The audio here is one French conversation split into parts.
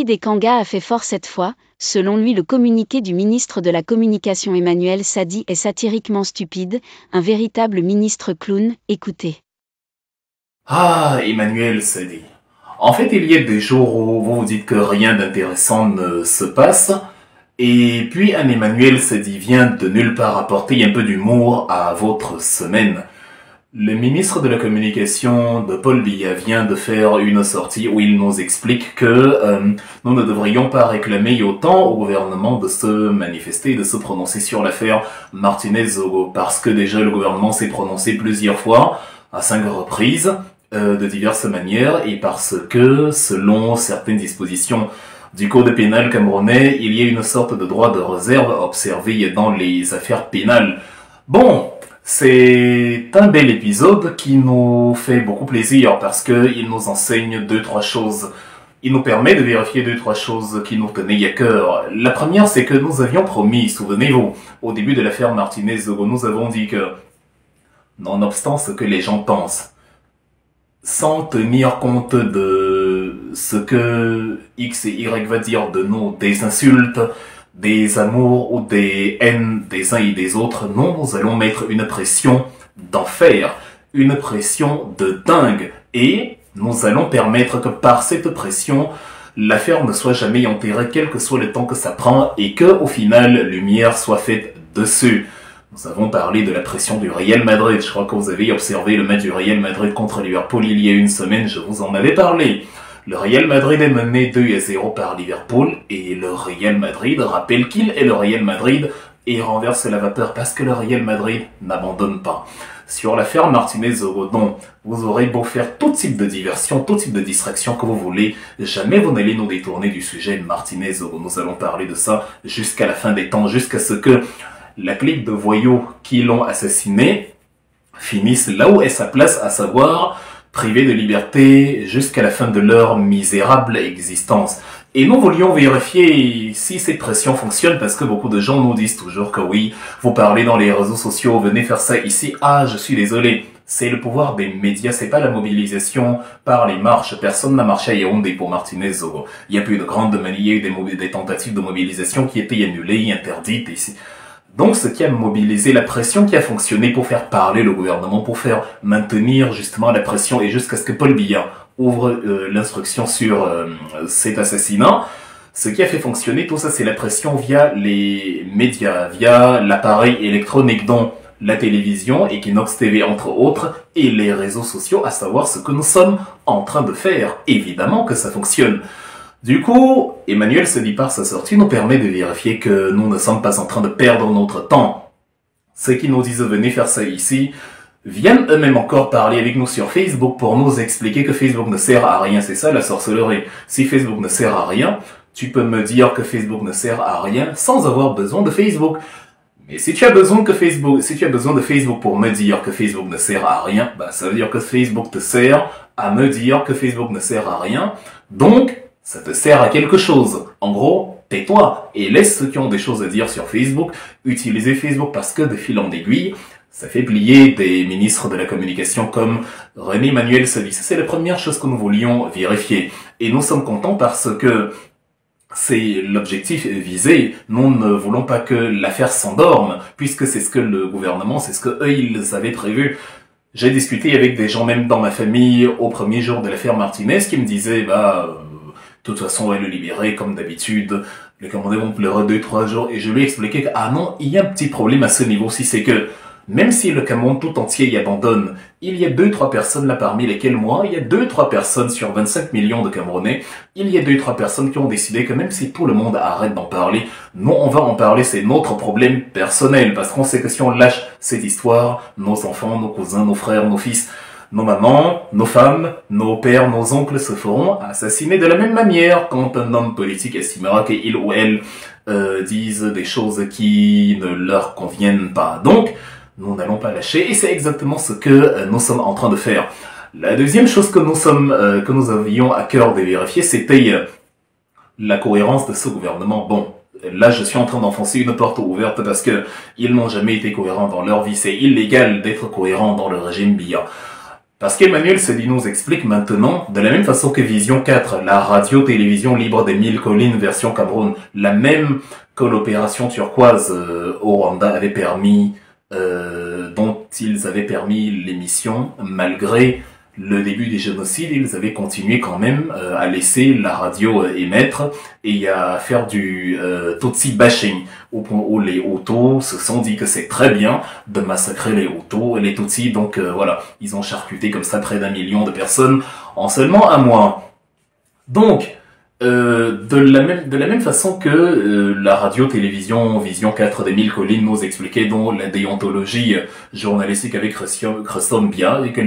l'esprit des Kangas a fait fort cette fois. Selon lui, le communiqué du ministre de la Communication Emmanuel Sadi est satiriquement stupide, un véritable ministre clown. Écoutez. Ah, Emmanuel Sadi. En fait, il y a des jours où vous vous dites que rien d'intéressant ne se passe, et puis un Emmanuel Sadi vient de nulle part apporter un peu d'humour à votre semaine. Le ministre de la Communication de Paul Biya vient de faire une sortie où il nous explique que nous ne devrions pas réclamer autant au gouvernement de se manifester, de se prononcer sur l'affaire Martinez-Zogo, parce que déjà le gouvernement s'est prononcé plusieurs fois, à 5 reprises, de diverses manières, et parce que, selon certaines dispositions du code pénal camerounais, il y a une sorte de droit de réserve observé dans les affaires pénales. Bon, c'est un bel épisode qui nous fait beaucoup plaisir parce que il nous enseigne 2-3 choses. Il nous permet de vérifier 2-3 choses qui nous tenaient à cœur. La première, c'est que nous avions promis, souvenez-vous, au début de l'affaire Martinez-Zogo, nous avons dit que, nonobstant ce que les gens pensent, sans tenir compte de ce que X et Y va dire de nous, des insultes, des amours ou des haines des uns et des autres, non, nous allons mettre une pression d'enfer, une pression de dingue, et nous allons permettre que par cette pression, l'affaire ne soit jamais enterrée, quel que soit le temps que ça prend, et que, au final, lumière soit faite dessus. Nous avons parlé de la pression du Real Madrid. Je crois que vous avez observé le match du Real Madrid contre Liverpool il y a une semaine, je vous en avais parlé. Le Real Madrid est mené 2-0 par Liverpool et le Real Madrid rappelle qu'il est le Real Madrid et renverse la vapeur parce que le Real Madrid n'abandonne pas. Sur l'affaire Martinez-Zogo, vous aurez beau faire tout type de diversion, tout type de distraction que vous voulez, jamais vous n'allez nous détourner du sujet Martinez-Zogo. Nous allons parler de ça jusqu'à la fin des temps, jusqu'à ce que la clique de voyous qui l'ont assassiné finisse là où est sa place, à savoir privés de liberté jusqu'à la fin de leur misérable existence. Et nous voulions vérifier si cette pression fonctionne parce que beaucoup de gens nous disent toujours que oui, vous parlez dans les réseaux sociaux, venez faire ça ici. Ah, je suis désolé. C'est le pouvoir des médias, c'est pas la mobilisation par les marches. Personne n'a marché à Yaoundé pour Martinez-Zogo. Il y a plus de grandes manières, des tentatives de mobilisation qui étaient annulées, interdites ici. Donc, ce qui a mobilisé la pression qui a fonctionné pour faire parler le gouvernement, pour faire maintenir justement la pression et jusqu'à ce que Paul Biya ouvre l'instruction sur cet assassinat, ce qui a fait fonctionner tout ça, c'est la pression via les médias, via l'appareil électronique dont la télévision, Equinox TV entre autres, et les réseaux sociaux, à savoir ce que nous sommes en train de faire. Évidemment que ça fonctionne. Du coup, Emmanuel Sadi par sa sortie nous permet de vérifier que nous ne sommes pas en train de perdre notre temps. Ceux qui nous disent venez faire ça ici, viennent eux-mêmes encore parler avec nous sur Facebook pour nous expliquer que Facebook ne sert à rien. C'est ça la sorcellerie. Si Facebook ne sert à rien, tu peux me dire que Facebook ne sert à rien sans avoir besoin de Facebook. Mais si tu as besoin de Facebook pour me dire que Facebook ne sert à rien, bah ça veut dire que Facebook te sert à me dire que Facebook ne sert à rien. Donc, ça te sert à quelque chose. En gros, tais-toi et laisse ceux qui ont des choses à dire sur Facebook utiliser Facebook parce que de fil en aiguille, ça fait plier des ministres de la communication comme René Emmanuel Sadi. C'est la première chose que nous voulions vérifier. Et nous sommes contents parce que c'est l'objectif visé. Nous ne voulons pas que l'affaire s'endorme, puisque c'est ce que le gouvernement, c'est ce que eux, ils avaient prévu. J'ai discuté avec des gens même dans ma famille au premier jour de l'affaire Martinez qui me disaient, de toute façon, on va le libérer, comme d'habitude. Les Camerounais vont pleurer 2-3 jours. Et je lui ai expliqué que, ah non, il y a un petit problème à ce niveau-ci, c'est que, même si le Cameroun tout entier y abandonne, il y a 2-3 personnes là parmi lesquelles moi, il y a 2-3 personnes sur 25 millions de Camerounais, il y a 2-3 personnes qui ont décidé que même si tout le monde arrête d'en parler, nous on va en parler, c'est notre problème personnel, parce qu'on sait que si on lâche cette histoire, nos enfants, nos cousins, nos frères, nos fils, nos mamans, nos femmes, nos pères, nos oncles se feront assassiner de la même manière quand un homme politique estimera qu'il ou elle disent des choses qui ne leur conviennent pas. Donc, nous n'allons pas lâcher et c'est exactement ce que nous sommes en train de faire. La deuxième chose que nous avions à cœur de vérifier, c'était la cohérence de ce gouvernement. Bon, là, je suis en train d'enfoncer une porte ouverte parce que ils n'ont jamais été cohérents dans leur vie. C'est illégal d'être cohérent dans le régime Biya. Parce qu'Emmanuel Sadi nous explique maintenant, de la même façon que Vision 4, la radio-télévision libre des 1000 collines version Cameroun, la même que l'opération turquoise au Rwanda avait permis, dont ils avaient permis l'émission, malgré le début des génocides, ils avaient continué quand même à laisser la radio émettre et à faire du Tutsi bashing, au point où les Hutus se sont dit que c'est très bien de massacrer les Hutus et les Tutsis. Donc voilà, ils ont charcuté comme ça près d'1 million de personnes en seulement un mois. Donc, de la même façon que la radio-télévision Vision 4 des 1000 collines nous expliquait dont la déontologie journalistique avec Christophe Bia, et que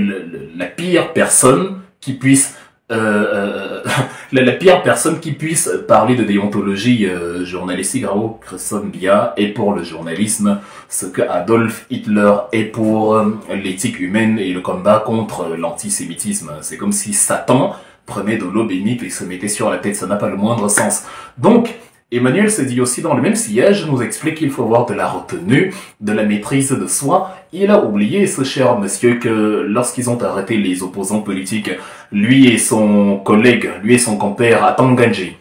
la pire personne qui puisse la pire personne qui puisse parler de déontologie journalistique, Raoul Christophe Bia, est pour le journalisme ce que Adolf Hitler est pour l'éthique humaine et le combat contre l'antisémitisme. C'est comme si Satan prenait de l'eau bénite et se mettait sur la tête, ça n'a pas le moindre sens. Donc, Emmanuel se dit aussi dans le même sillage, nous explique qu'il faut avoir de la retenue, de la maîtrise de soi. Il a oublié, ce cher monsieur, que lorsqu'ils ont arrêté les opposants politiques, lui et son collègue, lui et son compère Atanganji,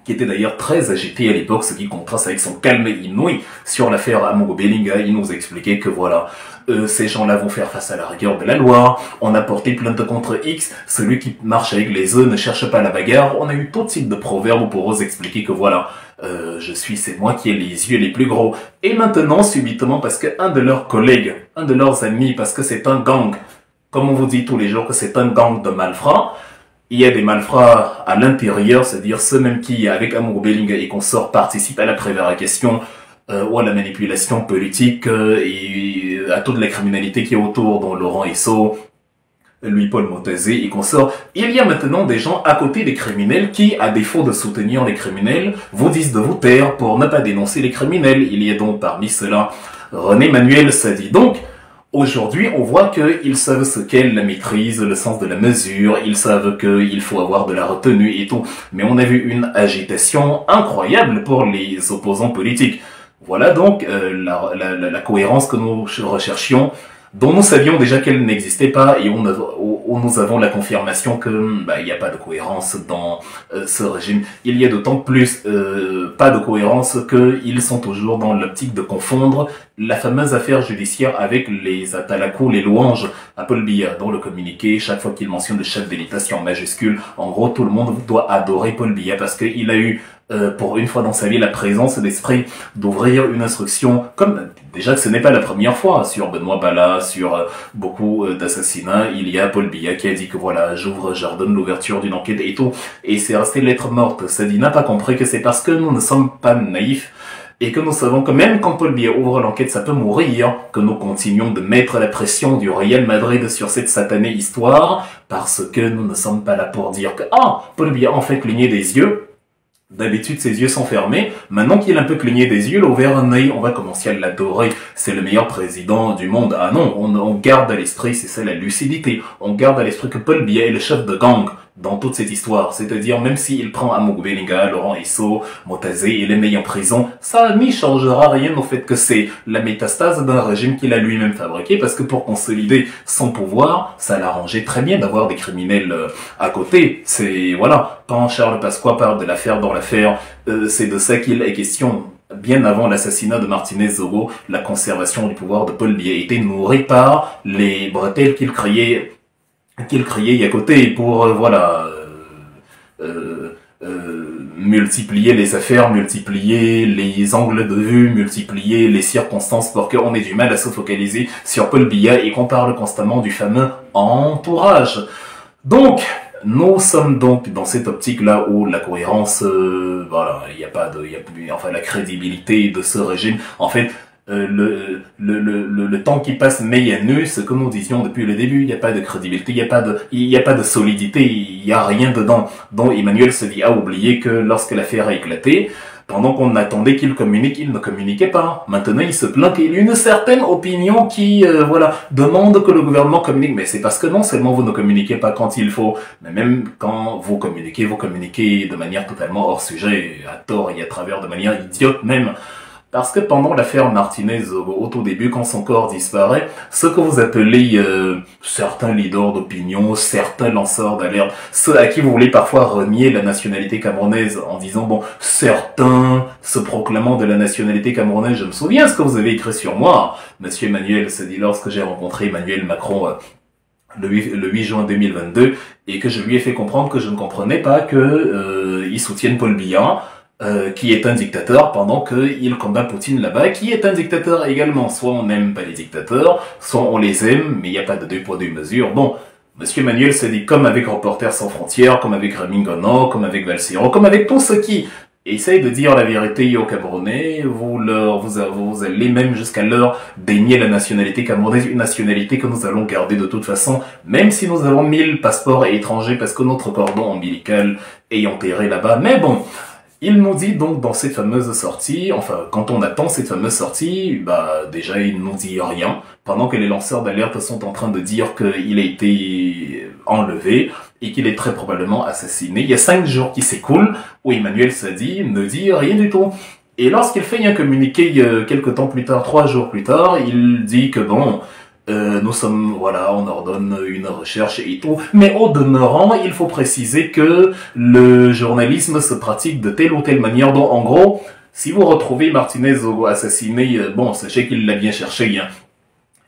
qui était d'ailleurs très agité à l'époque, ce qui contraste avec son calme inouï sur l'affaire Amogo Belinga, il nous expliquait que voilà, ces gens-là vont faire face à la rigueur de la loi, on a porté plainte contre X, celui qui marche avec les œufs ne cherche pas la bagarre, on a eu tout type de proverbes pour eux expliquer que voilà, c'est moi qui ai les yeux les plus gros. Et maintenant, subitement, parce qu'un de leurs collègues, un de leurs amis, parce que c'est un gang, comme on vous dit tous les jours que c'est un gang de malfrats, il y a des malfrats à l'intérieur, c'est-à-dire ceux même qui, avec Amour Belinga et consorts, participent à la prévarication ou à la manipulation politique et à toute la criminalité qui est autour, dont Laurent Esso, Louis-Paul Motazé et consorts. Il y a maintenant des gens à côté des criminels qui, à défaut de soutenir les criminels, vous disent de vous taire pour ne pas dénoncer les criminels. Il y a donc parmi ceux-là René-Manuel Sadi. Donc, aujourd'hui, on voit qu'ils savent ce qu'est la maîtrise, le sens de la mesure, ils savent qu'il faut avoir de la retenue et tout. Mais on a vu une agitation incroyable pour les opposants politiques. Voilà donc la cohérence que nous recherchions, dont nous savions déjà qu'elle n'existait pas et où nous avons la confirmation que il n'y a pas de cohérence dans ce régime. Il y a d'autant plus pas de cohérence qu'ils sont toujours dans l'optique de confondre la fameuse affaire judiciaire avec les Atalakou, les louanges à Paul Biya, dans le communiqué, chaque fois qu'il mentionne le chef d'État en majuscule, en gros tout le monde doit adorer Paul Biya parce qu'il a eu pour une fois dans sa vie la présence d'esprit d'ouvrir une instruction, comme déjà que ce n'est pas la première fois, sur Benoît Bala, sur beaucoup d'assassinats, il y a Paul Biya qui a dit que voilà, j'ordonne l'ouverture d'une enquête et tout, et c'est resté lettre morte. Sadi n'a pas compris que c'est parce que nous ne sommes pas naïfs, et que nous savons que même quand Paul Biya ouvre l'enquête, ça peut mourir, que nous continuons de mettre la pression du Real Madrid sur cette satanée histoire, parce que nous ne sommes pas là pour dire que, Paul Biya en fait cligner des yeux. D'habitude, ses yeux sont fermés. Maintenant qu'il a un peu cligné des yeux, il a ouvert un œil, on va commencer à l'adorer. C'est le meilleur président du monde. Ah non, on garde à l'esprit, c'est ça la lucidité. On garde à l'esprit que Paul Biya est le chef de gang dans toute cette histoire. C'est-à-dire, même s'il prend Amogo Belinga, Laurent Esso, Motazé et les met en prison, ça n'y changera rien au fait que c'est la métastase d'un régime qu'il a lui-même fabriqué, parce que pour consolider son pouvoir, ça l'arrangeait très bien d'avoir des criminels à côté. C'est, voilà, quand Charles Pasqua parle de l'affaire dans l'affaire, c'est de ça qu'il est question. Bien avant l'assassinat de Martinez Zogo, la conservation du pouvoir de Paul Biya était nourrie par les bretelles qu'il criait à côté pour multiplier les affaires, multiplier les angles de vue, multiplier les circonstances pour qu'on ait du mal à se focaliser sur Paul Biya et qu'on parle constamment du fameux entourage. Donc, nous sommes donc dans cette optique-là où la cohérence, il n'y a pas la crédibilité de ce régime, en fait, le temps qui passe met à nu ce que nous disions depuis le début. Il n'y a pas de crédibilité, il n'y a pas de solidité, il n'y a rien dedans. Donc Emmanuel Sadi a oublié que lorsque l'affaire a éclaté, pendant qu'on attendait qu'il communique, il ne communiquait pas. Maintenant, il se plaint qu'il y a une certaine opinion qui, demande que le gouvernement communique. Mais c'est parce que non seulement vous ne communiquez pas quand il faut, mais même quand vous communiquez de manière totalement hors sujet, à tort et à travers, de manière idiote même. Parce que pendant l'affaire Martinez, au tout début, quand son corps disparaît, ce que vous appelez certains leaders d'opinion, certains lanceurs d'alerte, ceux à qui vous voulez parfois renier la nationalité camerounaise en disant, bon, certains se proclamant de la nationalité camerounaise, je me souviens ce que vous avez écrit sur moi, Monsieur Emmanuel se dit lorsque j'ai rencontré Emmanuel Macron le 8 juin 2022 et que je lui ai fait comprendre que je ne comprenais pas que ils soutiennent Paul Biya, qui est un dictateur pendant qu'il combat Poutine là-bas, qui est un dictateur également. Soit on n'aime pas les dictateurs, soit on les aime, mais il n'y a pas de deux poids deux mesures. Bon, Monsieur Emmanuel se dit comme avec Reporters sans frontières, comme avec Ramin Gono, comme avec Valsero, comme avec tous ceux qui essayent de dire la vérité aux Camerounais, vous allez même jusqu'à leur dénier la nationalité camerounaise, une nationalité que nous allons garder de toute façon, même si nous avons 1000 passeports étrangers parce que notre cordon ombilical est enterré là-bas. Mais bon, il nous dit donc dans cette fameuse sortie, enfin quand on attend cette fameuse sortie, bah déjà il nous dit rien, pendant que les lanceurs d'alerte sont en train de dire qu'il a été enlevé et qu'il est très probablement assassiné. Il y a 5 jours qui s'écoulent où Emmanuel Sadi ne dit rien du tout. Et lorsqu'il fait un communiqué quelques temps plus tard, 3 jours plus tard, il dit que bon, nous sommes, voilà, on ordonne une recherche et tout. Mais au demeurant, il faut préciser que le journalisme se pratique de telle ou telle manière. Donc, en gros, si vous retrouvez Martinez assassiné, bon, sachez qu'il l'a bien cherché, hein.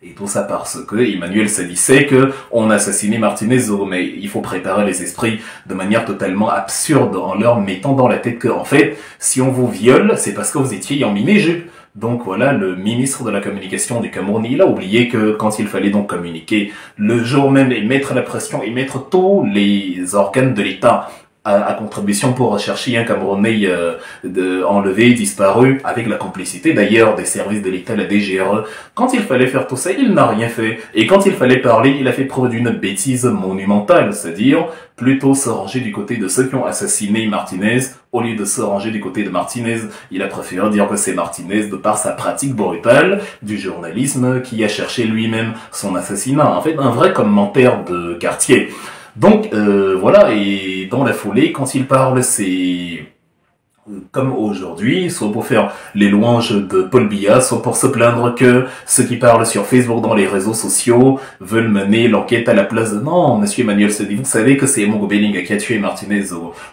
Et tout ça parce que Emmanuel Sadi sait que on a assassiné Martinez, mais il faut préparer les esprits de manière totalement absurde en leur mettant dans la tête que, en fait, si on vous viole, c'est parce que vous étiez en mini-jupe. Donc voilà, le ministre de la communication du Cameroun, il a oublié que quand il fallait donc communiquer le jour même et mettre la pression et mettre tous les organes de l'État à contribution pour rechercher un Camerounais enlevé, disparu, avec la complicité d'ailleurs des services de l'État, la DGRE. Quand il fallait faire tout ça, il n'a rien fait. Et quand il fallait parler, il a fait preuve d'une bêtise monumentale, c'est-à-dire plutôt se ranger du côté de ceux qui ont assassiné Martinez, au lieu de se ranger du côté de Martinez. Il a préféré dire que c'est Martinez de par sa pratique brutale du journalisme qui a cherché lui-même son assassinat. En fait, un vrai commentaire de quartier. Donc voilà, et dans la foulée, quand il parle, c'est comme aujourd'hui, soit pour faire les louanges de Paul Biya, soit pour se plaindre que ceux qui parlent sur Facebook dans les réseaux sociaux veulent mener l'enquête à la place de... Non, Monsieur Emmanuel Sadi, vous savez que c'est Emongo Belinga qui a tué Martinez.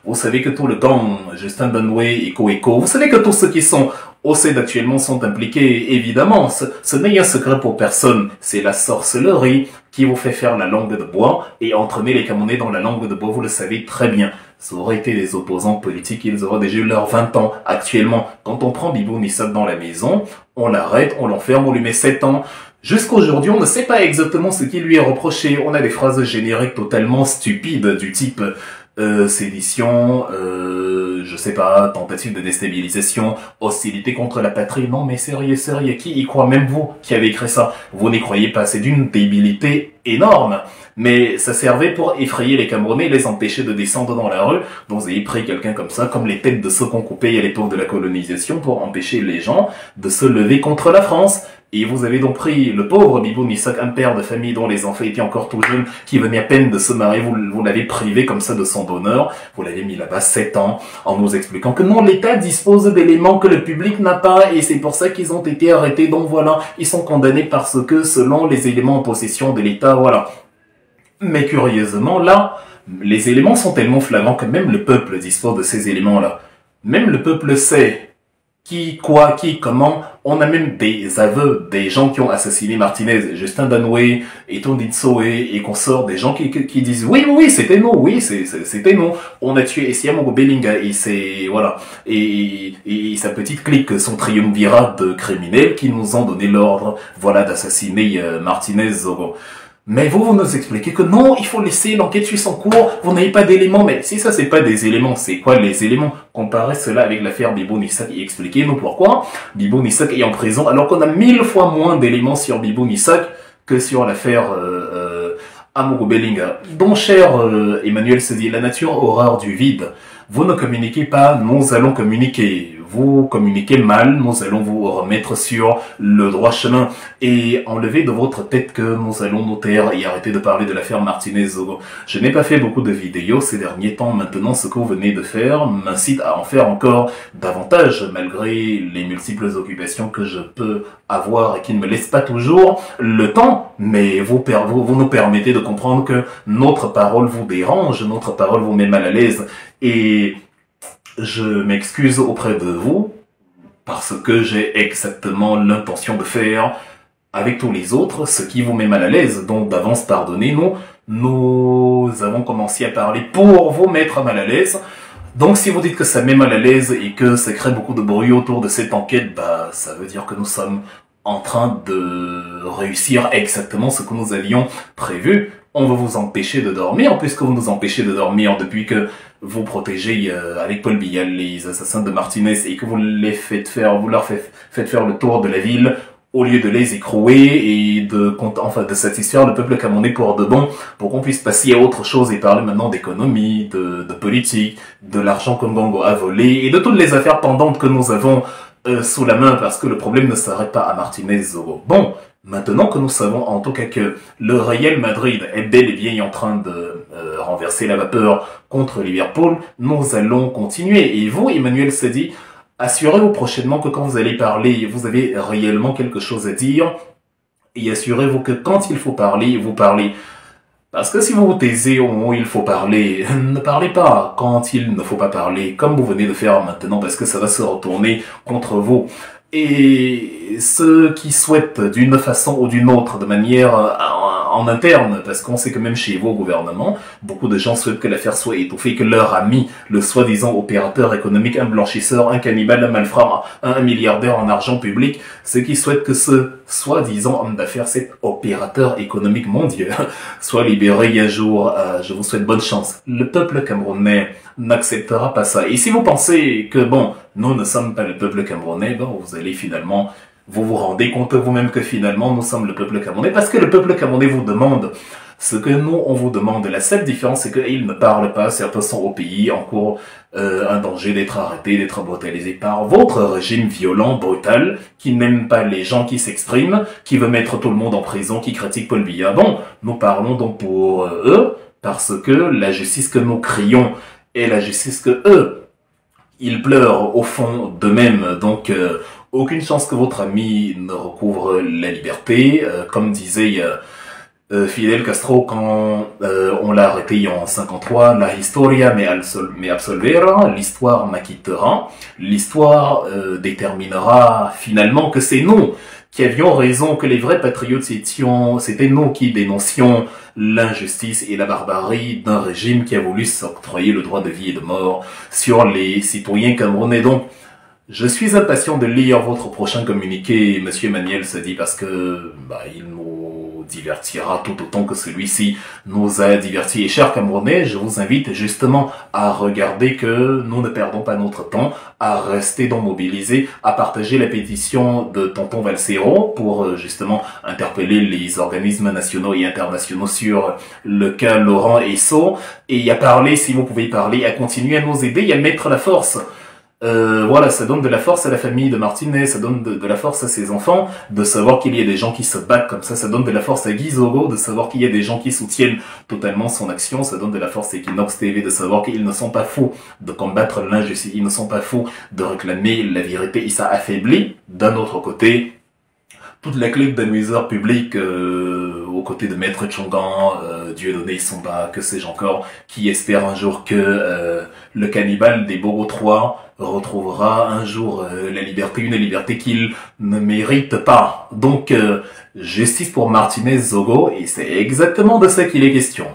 Vous savez que tout le gang, Justin Benway, Eco, vous savez que tous ceux qui sont au CED actuellement sont impliqués, évidemment. Ce n'est un secret pour personne. C'est la sorcellerie qui vous fait faire la langue de bois et entraîner les Camerounais dans la langue de bois, vous le savez très bien. Ça aurait été des opposants politiques, ils auraient déjà eu leurs 20 ans. Actuellement, quand on prend Bibou Nissab dans la maison, on l'arrête, on l'enferme, on lui met 7 ans. Jusqu'aujourd'hui, on ne sait pas exactement ce qui lui est reproché. On a des phrases génériques totalement stupides du type sédition, je sais pas, tentative de déstabilisation, hostilité contre la patrie. Non mais sérieux, qui y croit? Même vous qui avez écrit ça, vous n'y croyez pas. C'est d'une débilité énorme. Mais ça servait pour effrayer les Camerounais, les empêcher de descendre dans la rue. Donc vous avez pris quelqu'un comme ça, comme les têtes de ceux qu'on coupait à l'époque de la colonisation, pour empêcher les gens de se lever contre la France. Et vous avez donc pris le pauvre Bibou Nissak, un père de famille dont les enfants étaient encore tout jeunes, qui venait à peine de se marier, vous l'avez privé comme ça de son bonheur, vous l'avez mis là-bas 7 ans, en nous expliquant que non, l'État dispose d'éléments que le public n'a pas, et c'est pour ça qu'ils ont été arrêtés, donc voilà, ils sont condamnés parce que, selon les éléments en possession de l'État, voilà. Mais curieusement, là, les éléments sont tellement flagrants que même le peuple dispose de ces éléments-là. Même le peuple sait qui, quoi, qui, comment. On a même des aveux des gens qui ont assassiné Martinez, Justin Danoué, Eton Ditsoé et consorts, des gens qui disent oui, c'était nous, oui, c'était nous. On a tué Essiamongo Belinga et c'est, voilà, et sa petite clique, son triumvirat de criminels qui nous ont donné l'ordre, voilà, d'assassiner Martinez. Mais vous nous expliquez que non, il faut laisser l'enquête suivre son cours, vous n'avez pas d'éléments. Mais si ça, c'est pas des éléments, c'est quoi les éléments? Comparez cela avec l'affaire Bibou Nissak et expliquez-nous pourquoi Bibou Nissak est en prison alors qu'on a 1000 fois moins d'éléments sur Bibou Nissak que sur l'affaire Amogo Belinga. Donc, cher Emmanuel Sadi, la nature horreur du vide. Vous ne communiquez pas, nous allons communiquer. vous communiquez mal, nous allons vous remettre sur le droit chemin et enlever de votre tête que nous allons nous taire et arrêter de parler de l'affaire Martinez-Zogo. Je n'ai pas fait beaucoup de vidéos ces derniers temps. Maintenant, ce que vous venez de faire m'incite à en faire encore davantage, malgré les multiples occupations que je peux avoir et qui ne me laissent pas toujours le temps. Mais vous nous permettez de comprendre que notre parole vous dérange, notre parole vous met mal à l'aise. Et je m'excuse auprès de vous parce que j'ai exactement l'intention de faire avec tous les autres ce qui vous met mal à l'aise. Donc d'avance, pardonnez-nous. Nous avons commencé à parler pour vous mettre mal à l'aise. Donc si vous dites que ça met mal à l'aise et que ça crée beaucoup de bruit autour de cette enquête, bah ça veut dire que nous sommes en train de réussir exactement ce que nous avions prévu. On va vous empêcher de dormir, puisque vous nous empêchez de dormir depuis que vous protégez avec Paul Biya les assassins de Martinez et que vous leur faites faire le tour de la ville au lieu de les écrouer et de satisfaire le peuple camerounais pour de bon, pour qu'on puisse passer à autre chose et parler maintenant d'économie, de politique, de l'argent que Ngongo a volé et de toutes les affaires pendantes que nous avons sous la main, parce que le problème ne s'arrête pas à Martinez-Zogo. Bon, maintenant que nous savons en tout cas que le Real Madrid est bel et bien en train de renverser la vapeur contre Liverpool, nous allons continuer. Et vous, Emmanuel Sadi, assurez-vous prochainement que quand vous allez parler, vous avez réellement quelque chose à dire. Et assurez-vous que quand il faut parler, vous parlez. Parce que si vous vous taisez au moment où il faut parler, ne parlez pas quand il ne faut pas parler, comme vous venez de faire maintenant, parce que ça va se retourner contre vous. Et ceux qui souhaitent d'une façon ou d'une autre, de manière en interne, parce qu'on sait que même chez vous au gouvernement, beaucoup de gens souhaitent que l'affaire soit étouffée, que leur ami, le soi-disant opérateur économique, un blanchisseur, un cannibale, un malfrat, un milliardaire en argent public, ceux qui souhaitent que ce soi-disant homme d'affaires, cet opérateur économique mondial, soit libéré un jour. Je vous souhaite bonne chance. Le peuple camerounais n'acceptera pas ça. Et si vous pensez que, bon, nous ne sommes pas le peuple camerounais, bon, vous allez finalement, vous vous rendez compte vous-même que finalement, nous sommes le peuple camerounais, parce que le peuple camerounais vous demande ce que nous, on vous demande. La seule différence, c'est qu'ils ne parlent pas. Certains sont au pays, en cours un danger d'être arrêtés, d'être brutalisés par votre régime violent, brutal, qui n'aime pas les gens qui s'expriment, qui veut mettre tout le monde en prison, qui critique Paul Biya. Bon, nous parlons donc pour eux, parce que la justice que nous crions est la justice que eux, ils pleurent au fond d'eux-mêmes. Donc, aucune chance que votre ami ne recouvre la liberté. Comme disait Fidel Castro quand on l'a arrêté en 53, la historia me absolvera, l'histoire m'acquittera. L'histoire déterminera finalement que c'est nous qui avions raison, que les vrais patriotes c'était nous qui dénoncions l'injustice et la barbarie d'un régime qui a voulu s'octroyer le droit de vie et de mort sur les citoyens camerounais. Donc, je suis impatient de lire votre prochain communiqué, Monsieur Emmanuel Sadi, parce que il nous divertira tout autant que celui-ci nous a divertis. Et chers Camerounais, je vous invite justement à regarder que nous ne perdons pas notre temps, à rester donc mobilisés, à partager la pétition de Tonton Valsero pour justement interpeller les organismes nationaux et internationaux sur le cas Laurent Esso, et à parler, si vous pouvez parler, à continuer à nous aider et à mettre la force. Voilà, ça donne de la force à la famille de Martinez, ça donne de la force à ses enfants, de savoir qu'il y a des gens qui se battent comme ça donne de la force à Guy Zogo, de savoir qu'il y a des gens qui soutiennent totalement son action, ça donne de la force à Equinox TV, de savoir qu'ils ne sont pas fous de combattre l'injustice, ils ne sont pas fous de réclamer la vérité, et ça affaiblit, d'un autre côté, toute la clique d'amuseurs publics aux côtés de Maître Tchongan, Dieudonné Somba, que sais-je encore, qui espèrent un jour que le cannibale des Bogo 3 retrouvera un jour la liberté, une liberté qu'il ne mérite pas. Donc, justice pour Martinez Zogo, et c'est exactement de ça qu'il est question.